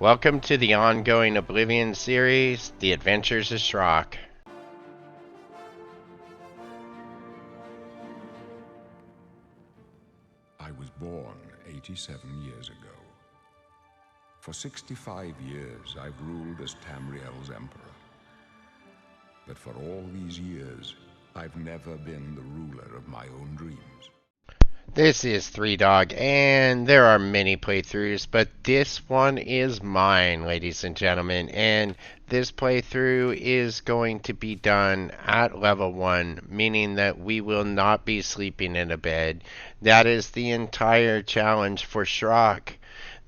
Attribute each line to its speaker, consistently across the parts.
Speaker 1: Welcome to the ongoing Oblivion series, The Adventures of Shrock.
Speaker 2: I was born 87 years ago. For 65 years, I've ruled as Tamriel's emperor. But for all these years, I've never been the ruler of my own dreams.
Speaker 1: This is 3Dog, and there are many playthroughs, but this one is mine, ladies and gentlemen, and this playthrough is going to be done at level 1, meaning that we will not be sleeping in a bed. That is the entire challenge for Shrock.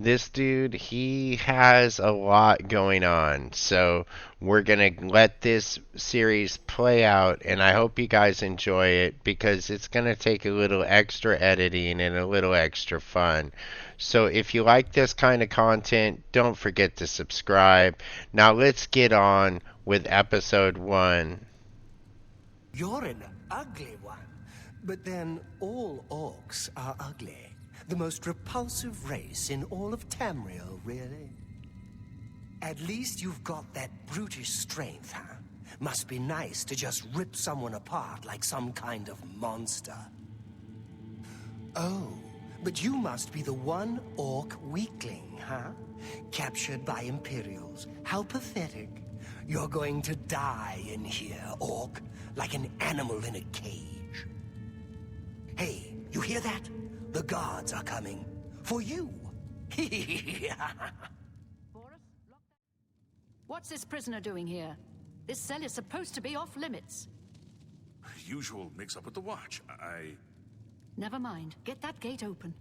Speaker 1: This dude, he has a lot going on, so we're gonna let this series play out, and I hope you guys enjoy it because it's gonna take a little extra editing and a little extra fun. So if you like this kind of content, don't forget to subscribe. Now let's get on with episode 1.
Speaker 3: You're an ugly one, but then all orcs are ugly. The most repulsive race in all of Tamriel, really. At least you've got that brutish strength, huh? Must be nice to just rip someone apart like some kind of monster. Oh, but you must be the one orc weakling, huh? Captured by Imperials. How pathetic. You're going to die in here, orc, like an animal in a cage. Hey, you hear that? The guards are coming. For you.
Speaker 4: What's this prisoner doing here? This cell is supposed to be off limits.
Speaker 5: Usual mix-up with the watch.
Speaker 4: Never mind. Get that gate open.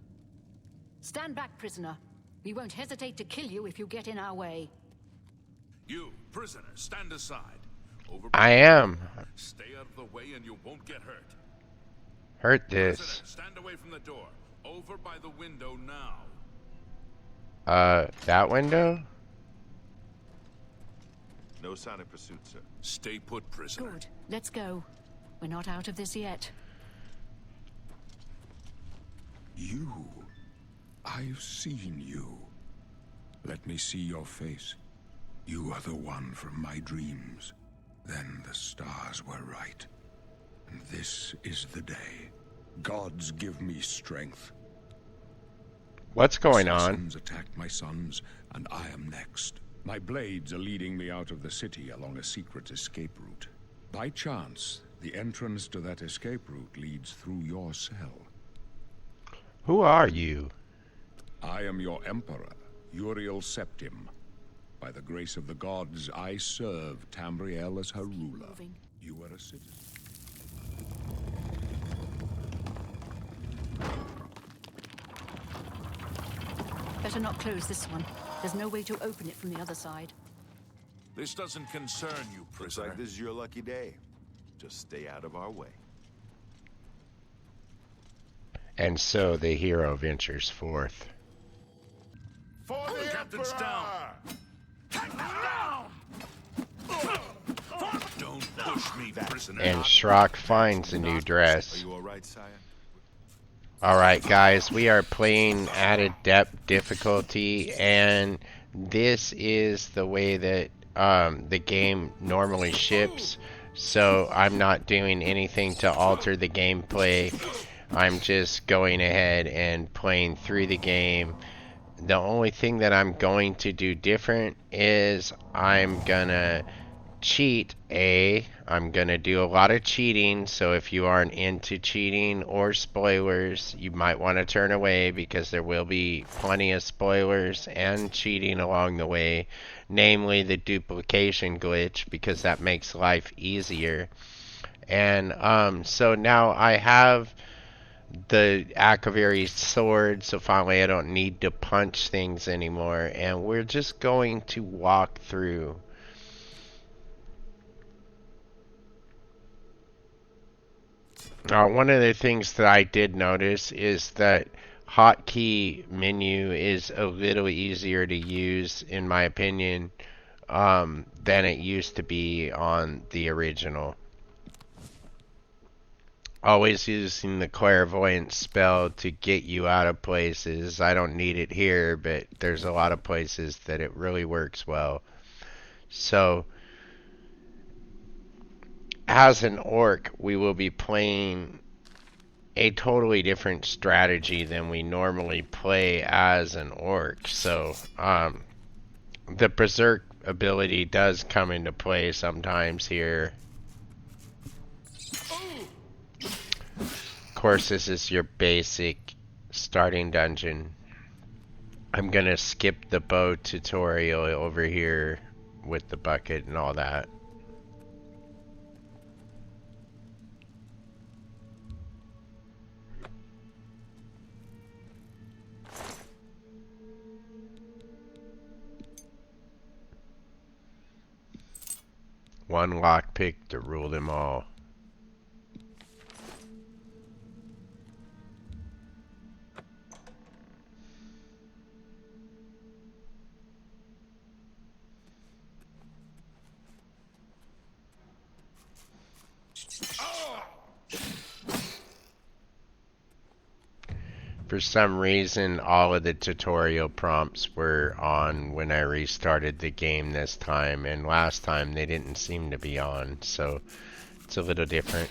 Speaker 4: Stand back, prisoner. We won't hesitate to kill you if you get in our way.
Speaker 5: You, prisoner, stand aside.
Speaker 1: I am.
Speaker 5: Stay out of the way and you won't get hurt.
Speaker 1: Hurt this.
Speaker 5: Prisoner, stand away from the door. Over by the window now.
Speaker 1: That window?
Speaker 6: No sign of pursuit, sir.
Speaker 5: Stay put, prisoner.
Speaker 4: Good. Let's go. We're not out of this yet.
Speaker 2: You. I've seen you. Let me see your face. You are the one from my dreams. Then the stars were right. And this is the day. Gods give me strength.
Speaker 1: What's going on?
Speaker 2: Assassins attacked my sons, and I am next. My blades are leading me out of the city along a secret escape route. By chance, the entrance to that escape route leads through your cell.
Speaker 1: Who are you?
Speaker 2: I am your emperor, Uriel Septim. By the grace of the gods, I serve Tamriel as her ruler. You are a citizen.
Speaker 4: Better not close this one. There's no way to open it from the other side.
Speaker 5: This doesn't concern you,
Speaker 6: Looks
Speaker 5: prisoner.
Speaker 6: like this is your lucky day. Just stay out of our way.
Speaker 1: And so the hero ventures forth.
Speaker 5: For the captain's down. Don't push me, prisoner.
Speaker 1: And Shrock finds a new
Speaker 6: Are
Speaker 1: dress.
Speaker 6: you all right, sire?
Speaker 1: Alright guys, we are playing at a depth difficulty, and this is the way that the game normally ships, so I'm not doing anything to alter the gameplay. I'm just going ahead and playing through the game. The only thing that I'm going to do different is I'm gonna cheat. I'm gonna do a lot of cheating, so if you aren't into cheating or spoilers, you might want to turn away because there will be plenty of spoilers and cheating along the way, namely the duplication glitch, because that makes life easier. And so now I have the Akaviri sword, so finally I don't need to punch things anymore, and we're just going to walk through. One of the things that I did notice is that hotkey menu is a little easier to use, in my opinion, than it used to be on the original. always using the clairvoyance spell to get you out of places. I don't need it here, but there's a lot of places that it really works well. So, as an orc, we will be playing a totally different strategy than we normally play as an orc. So, the berserk ability does come into play sometimes here. Of course, this is your basic starting dungeon. I'm gonna skip the bow tutorial over here with the bucket and all that. One lockpick to rule them all. For some reason, all of the tutorial prompts were on when I restarted the game this time, and last time they didn't seem to be on, so it's a little different.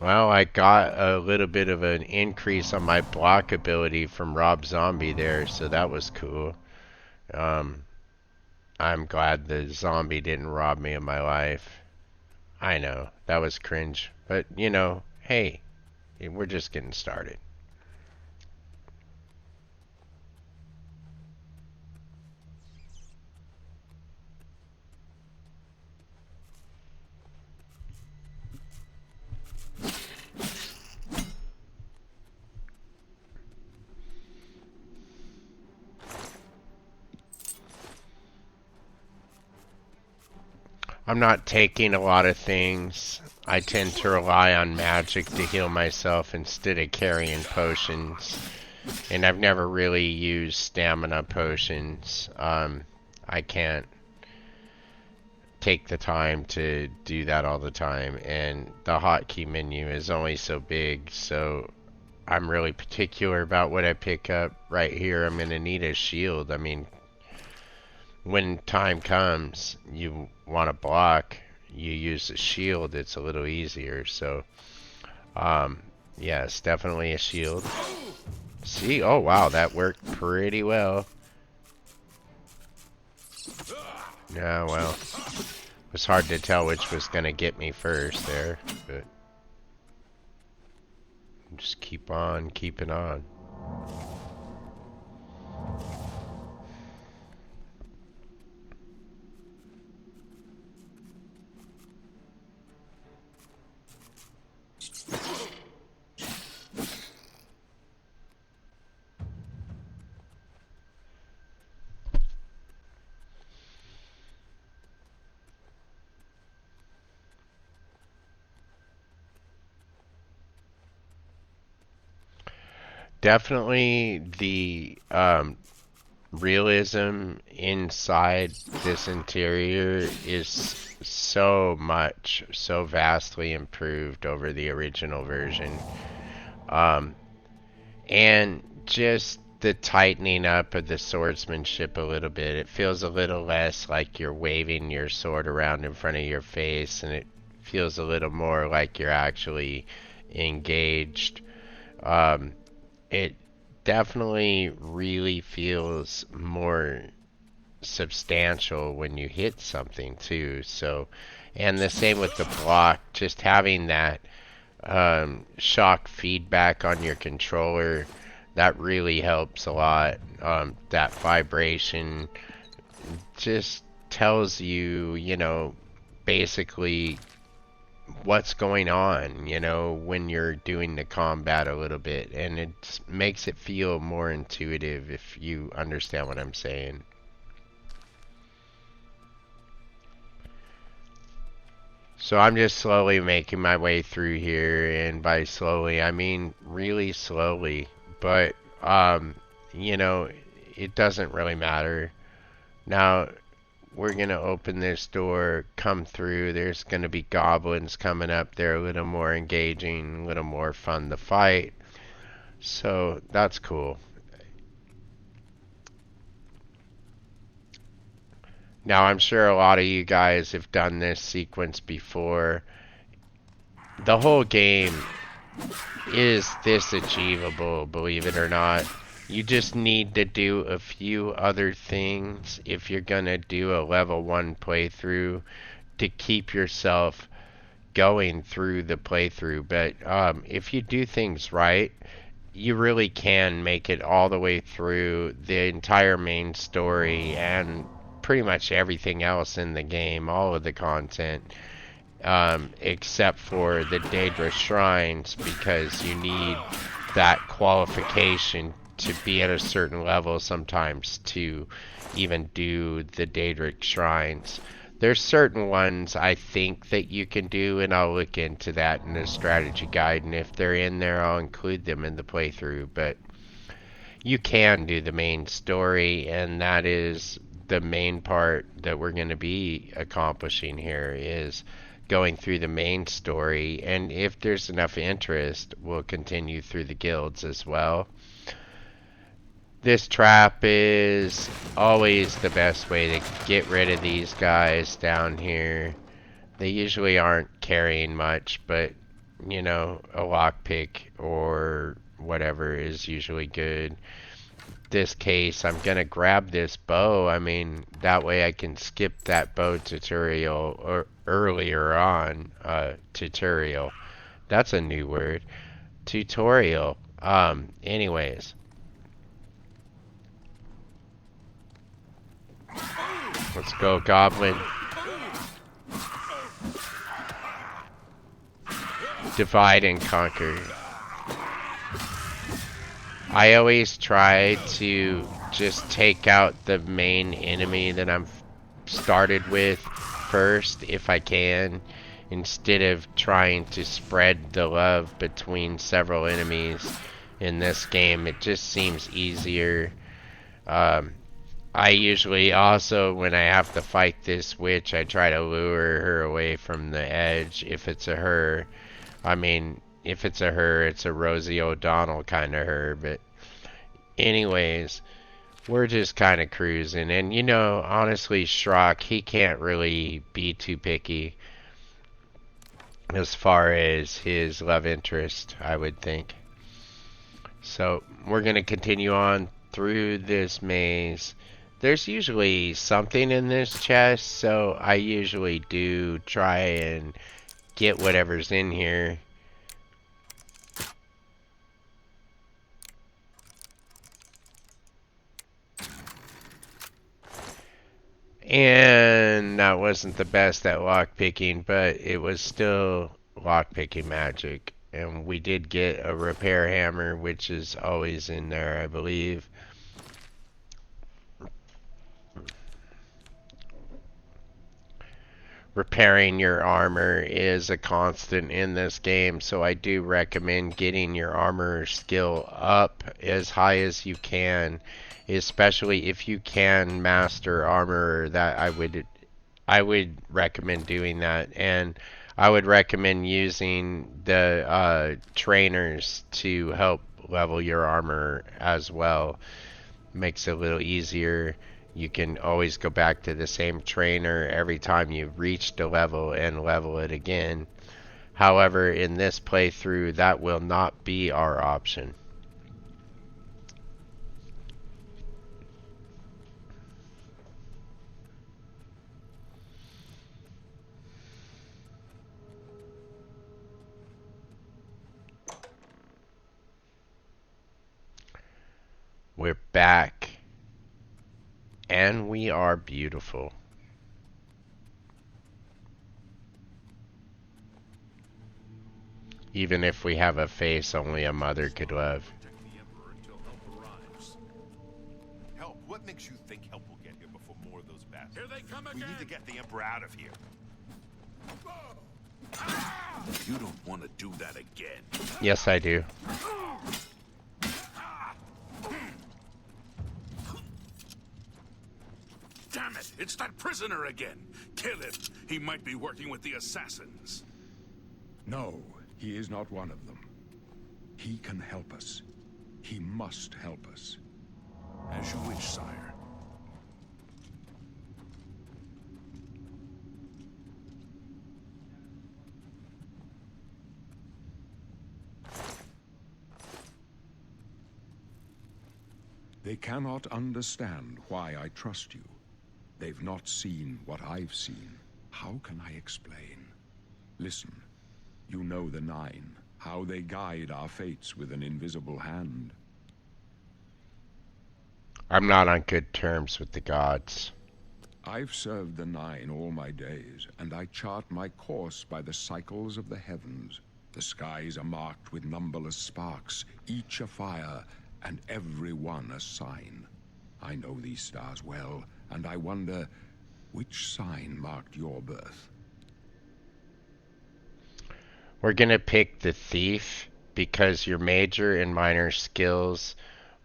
Speaker 1: Well, I got a little bit of an increase on my block ability from Rob Zombie there, so that was cool. I'm glad the zombie didn't rob me of my life. I know, that was cringe, but you know, hey, we're just getting started. I'm not taking a lot of things. I tend to rely on magic to heal myself instead of carrying potions. And I've never really used stamina potions. I can't take the time to do that all the time. And the hotkey menu is only so big, so I'm really particular about what I pick up. Right here, I'm going to need a shield. I mean, when time comes, you want to block, you use a shield, it's a little easier. So, yes, definitely a shield. See? Oh, wow, that worked pretty well. Yeah, well, it was hard to tell which was going to get me first there, but just keep on keeping on. Definitely the realism inside this interior is so vastly improved over the original version. And just the tightening up of the swordsmanship a little bit. It feels a little less like you're waving your sword around in front of your face, and it feels a little more like you're actually engaged. It definitely really feels more substantial when you hit something too. So, and the same with the block, just having that shock feedback on your controller, that really helps a lot. That vibration just tells you, you know, basically what's going on, you know, when you're doing the combat a little bit, and it makes it feel more intuitive, if you understand what I'm saying. So I'm just slowly making my way through here, and by slowly I mean really slowly. But you know, it doesn't really matter. Now we're gonna open this door, come through. There's gonna be goblins coming up. They're a little more engaging, a little more fun to fight. So that's cool. Now I'm sure a lot of you guys have done this sequence before. The whole game is this achievable, believe it or not. You just need to do a few other things if you're gonna do a level 1 playthrough to keep yourself going through the playthrough. But if you do things right, you really can make it all the way through the entire main story and pretty much everything else in the game, all of the content, except for the Daedra shrines, because you need that qualification to be at a certain level sometimes to even do the Daedric shrines. There's certain ones I think that you can do, and I'll look into that in the strategy guide, and if they're in there I'll include them in the playthrough. But you can do the main story, and that is the main part that we're going to be accomplishing here, is going through the main story, and if there's enough interest we'll continue through the guilds as well. This trap is always the best way to get rid of these guys down here. They usually aren't carrying much, but you know, a lockpick or whatever is usually good. This case, I'm gonna grab this bow. I mean, that way I can skip that bow tutorial or earlier on. Tutorial. That's a new word. Tutorial. Anyways. Let's go, Goblin. Divide and conquer. I always try to just take out the main enemy that I'm started with first, if I can, instead of trying to spread the love between several enemies in this game. It just seems easier. I usually also, when I have to fight this witch, I try to lure her away from the edge. If it's a her, I mean, if it's a her, it's a Rosie O'Donnell kind of her. But anyways, we're just kind of cruising. And you know, honestly, Shrock, he can't really be too picky as far as his love interest, I would think. So we're going to continue on through this maze. There's usually something in this chest, so I usually do try and get whatever's in here. And that wasn't the best at lockpicking, but it was still lockpicking magic. And we did get a repair hammer, which is always in there, I believe. Repairing your armor is a constant in this game, so I do recommend getting your armor skill up as high as you can, especially if you can master armor. That I would recommend doing that, and I would recommend using the trainers to help level your armor as well. Makes it a little easier. You can always go back to the same trainer every time you've reached a level and level it again. However, in this playthrough, that will not be our option. We're back. And we are beautiful. Even if we have a face only a mother could love.
Speaker 6: Protect the Emperor until help arrives. Help? What makes you think help will get here before more of those bastards?
Speaker 5: Here they come
Speaker 6: We
Speaker 5: again!
Speaker 6: need to get the Emperor out of here.
Speaker 5: You don't want to do that again.
Speaker 1: Yes, I do.
Speaker 5: Damn it! It's that prisoner again! Kill him! He might be working with the assassins.
Speaker 2: No, he is not one of them. He can help us. He must help us.
Speaker 5: As you wish, sire.
Speaker 2: They cannot understand why I trust you. They've not seen what I've seen. How can I explain? Listen, you know the Nine, how they guide our fates with an invisible hand.
Speaker 1: I'm not on good terms with the gods.
Speaker 2: I've served the Nine all my days, and I chart my course by the cycles of the heavens. The skies are marked with numberless sparks, each a fire, and every one a sign. I know these stars well, and I wonder, which sign marked your birth?
Speaker 1: We're gonna pick the thief because your major and minor skills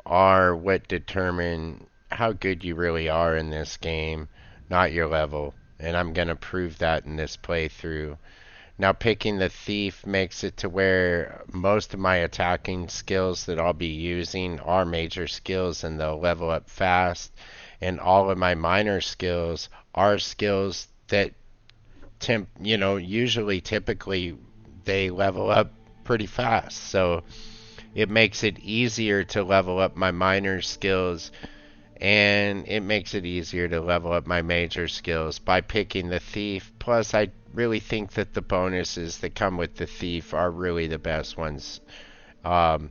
Speaker 1: are what determine how good you really are in this game, not your level. And I'm gonna prove that in this playthrough. Now picking the thief makes it to where most of my attacking skills that I'll be using are major skills and they'll level up fast. And all of my minor skills are skills that usually typically they level up pretty fast. So it makes it easier to level up my minor skills and it makes it easier to level up my major skills by picking the thief. Plus, I really think that the bonuses that come with the thief are really the best ones. The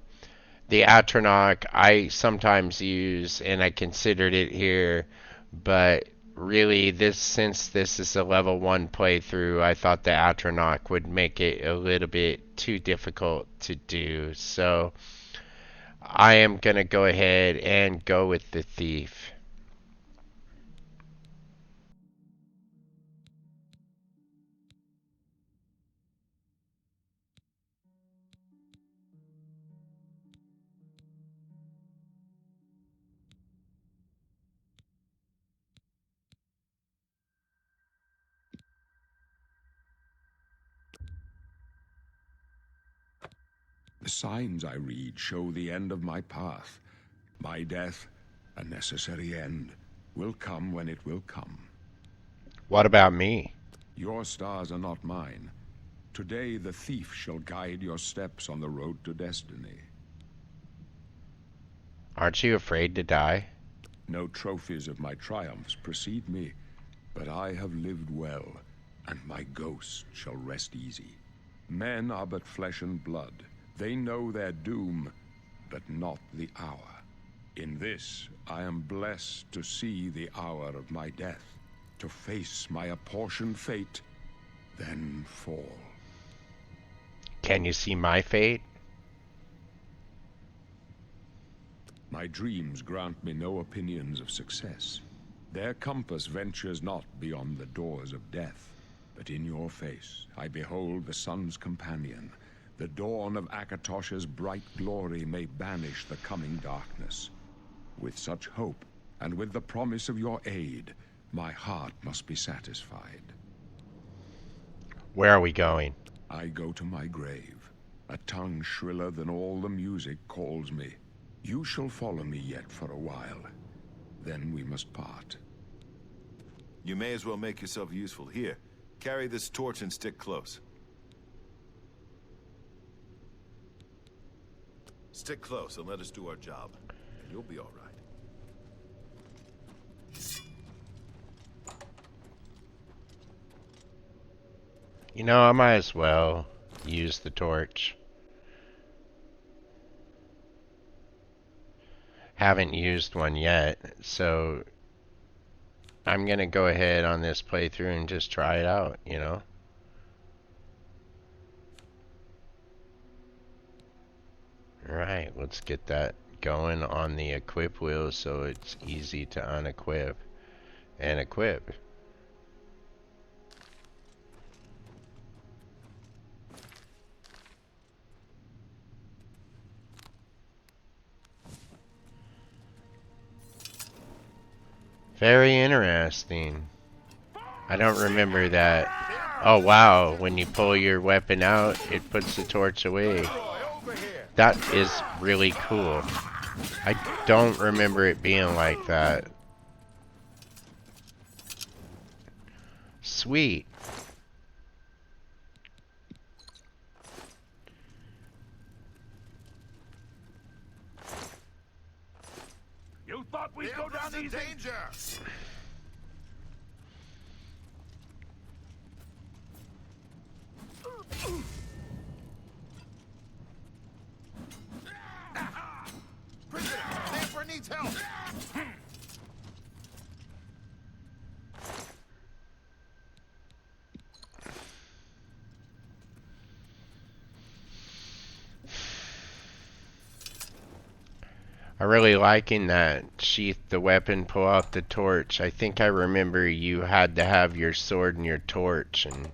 Speaker 1: Atronach I sometimes use, and I considered it here, but really, since this is a level 1 playthrough, I thought the Atronach would make it a little bit too difficult to do. So I am going to go ahead and go with the thief.
Speaker 2: The signs I read show the end of my path. My death, a necessary end, will come when it will come.
Speaker 1: What about me?
Speaker 2: Your stars are not mine. Today the thief shall guide your steps on the road to destiny.
Speaker 1: Aren't you afraid to die?
Speaker 2: No trophies of my triumphs precede me, but I have lived well, and my ghost shall rest easy. Men are but flesh and blood. They know their doom, but not the hour. In this, I am blessed to see the hour of my death, to face my apportioned fate, then fall.
Speaker 1: Can you see my fate?
Speaker 2: My dreams grant me no opinions of success. Their compass ventures not beyond the doors of death. But in your face, I behold the sun's companion. The dawn of Akatosh's bright glory may banish the coming darkness. With such hope, and with the promise of your aid, my heart must be satisfied.
Speaker 1: Where are we going?
Speaker 2: I go to my grave. A tongue shriller than all the music calls me. You shall follow me yet for a while. Then we must part.
Speaker 6: You may as well make yourself useful. Here, carry this torch and stick close. Stick close and let us do our job, and you'll be all right.
Speaker 1: You know, I might as well use the torch. Haven't used one yet, so I'm gonna go ahead on this playthrough and just try it out, you know? Alright, let's get that going on the equip wheel so it's easy to unequip and equip. Very interesting. I don't remember that. Oh wow, when you pull your weapon out, it puts the torch away. That is really cool. I don't remember it being like that. Sweet.
Speaker 5: You thought we'd go down easy?
Speaker 6: Danger! Prisoner, the Emperor needs help!
Speaker 1: I really liking that. Sheath the weapon, pull out the torch. I think I remember you had to have your sword and your torch, and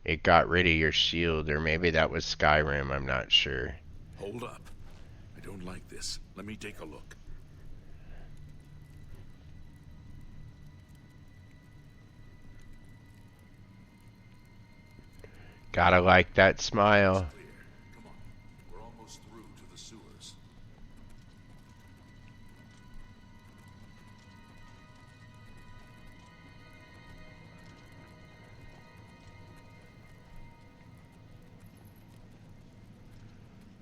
Speaker 1: it got rid of your shield, or maybe that was Skyrim, I'm not sure.
Speaker 5: Hold up. I don't like this. Let me take a look.
Speaker 1: Gotta like that smile.
Speaker 5: Clear. Come on. We're almost through to the sewers.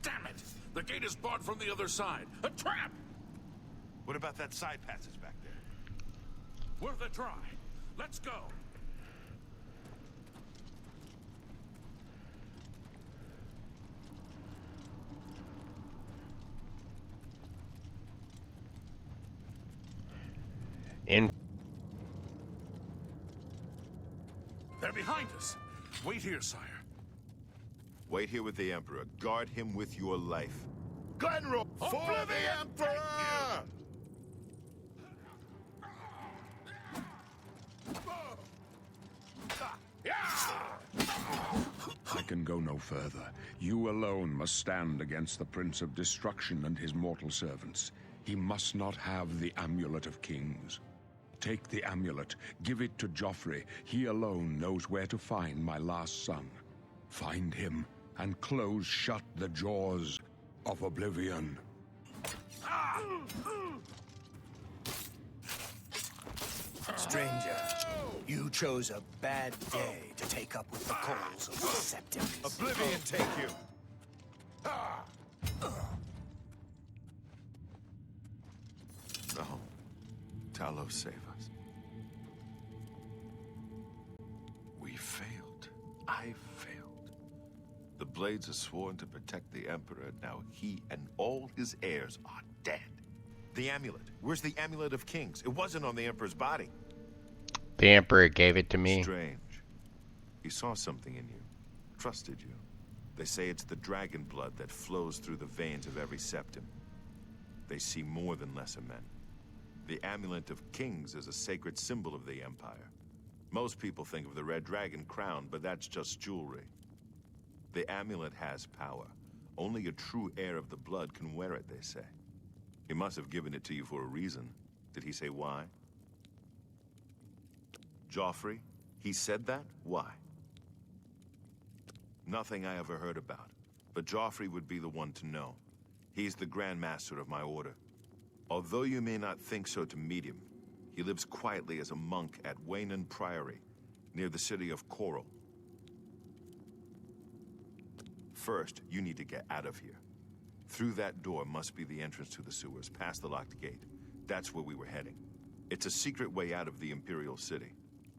Speaker 5: Damn it! The gate is barred from the other side. A trap!
Speaker 6: What about that side passage back there?
Speaker 5: Worth a try. Let's go.
Speaker 1: In
Speaker 5: They're behind us. Wait here, sire.
Speaker 6: Wait here with the Emperor. Guard him with your life. Gun roll for the Emperor!
Speaker 2: I can go no further. You alone must stand against the Prince of Destruction and his mortal servants. He must not have the Amulet of Kings. Take the amulet, give it to Joffrey. He alone knows where to find my last son. Find him and close shut the jaws of Oblivion.
Speaker 3: Stranger, you chose a bad day to take up with the calls of the Septums.
Speaker 6: Oblivion take you! No. Talos, save us. We failed. I failed. The Blades are sworn to protect the Emperor. Now he and all his heirs are dead. The amulet. Where's the Amulet of Kings? It wasn't on the Emperor's body.
Speaker 1: the Emperor gave it to me.
Speaker 6: Strange. He saw something in you. Trusted you. They say it's the dragon blood that flows through the veins of every septim. They see more than lesser men. The Amulet of Kings is a sacred symbol of the Empire. Most people think of the red dragon crown, but that's just jewelry. The amulet has power. Only a true heir of the blood can wear it, they say. He must have given it to you for a reason. Did he say why? Joffrey? He said that? Why? Nothing I ever heard about. But Joffrey would be the one to know. He's the Grand Master of my order. Although you may not think so to meet him, he lives quietly as a monk at Waynon Priory, near the city of Coral. First, you need to get out of here. Through that door must be the entrance to the sewers, past the locked gate. That's where we were heading. It's a secret way out of the Imperial City.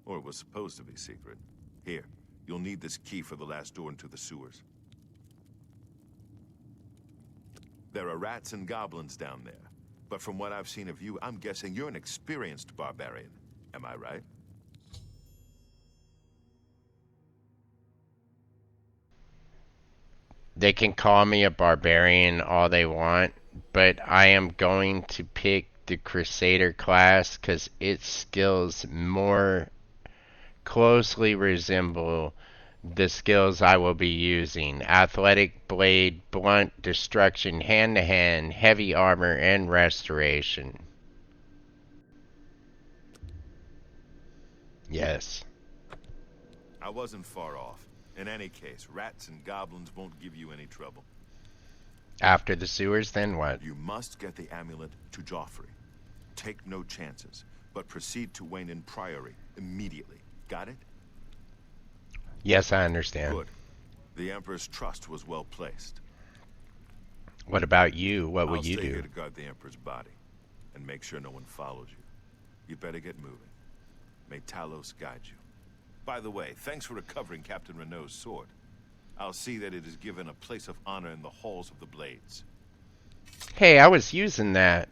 Speaker 6: Or it was supposed to be secret. Here, you'll need this key for the last door into the sewers. There are rats and goblins down there. But from what I've seen of you, I'm guessing you're an experienced barbarian. Am I right?
Speaker 1: They can call me a barbarian all they want, but I am going to pick the Crusader class because its skills more closely resemble the skills I will be using. Athletic, blade, blunt, destruction, hand-to-hand, heavy armor, and restoration. Yes.
Speaker 6: I wasn't far off. In any case, rats and goblins won't give you any trouble.
Speaker 1: After the sewers, then what?
Speaker 6: You must get the amulet to Joffrey. Take no chances, but proceed to Wayne Priory immediately. Got it?
Speaker 1: Yes, I understand.
Speaker 6: Good. The Emperor's trust was well placed.
Speaker 1: What about you? What will you
Speaker 6: I'll stay
Speaker 1: do?
Speaker 6: here to guard the Emperor's body, and make sure no one follows you. You better get moving. May Talos guide you. By the way, thanks for recovering Captain Renault's sword. I'll see that it is given a place of honor in the halls of the Blades.
Speaker 1: Hey, I was using that.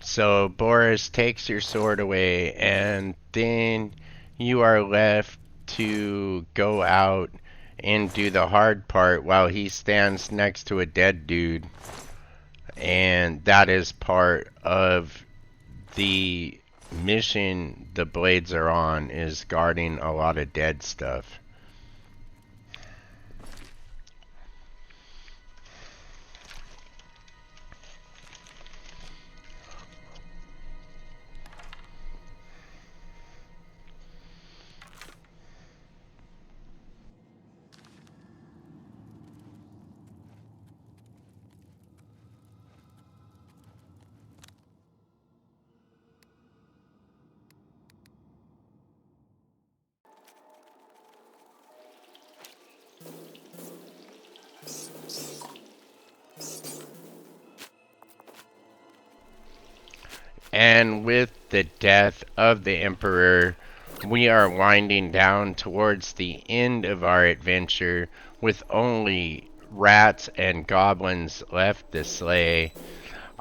Speaker 1: So Boris takes your sword away, and then you are left to go out and do the hard part while he stands next to a dead dude. And that is part of the mission the Blades are on, is guarding a lot of dead stuff. And with the death of the Emperor, we are winding down towards the end of our adventure with only rats and goblins left to slay.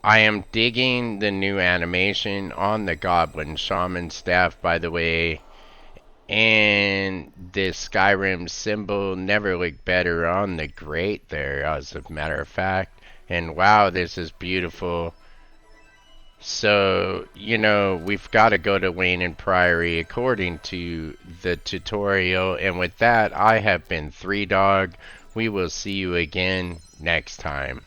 Speaker 1: I am digging the new animation on the Goblin Shaman staff, by the way. And this Skyrim symbol never looked better on the grate there, as a matter of fact. And wow, this is beautiful. So, you know, we've got to go to Wayne Priory according to the tutorial. And with that, I have been 3Dog. We will see you again next time.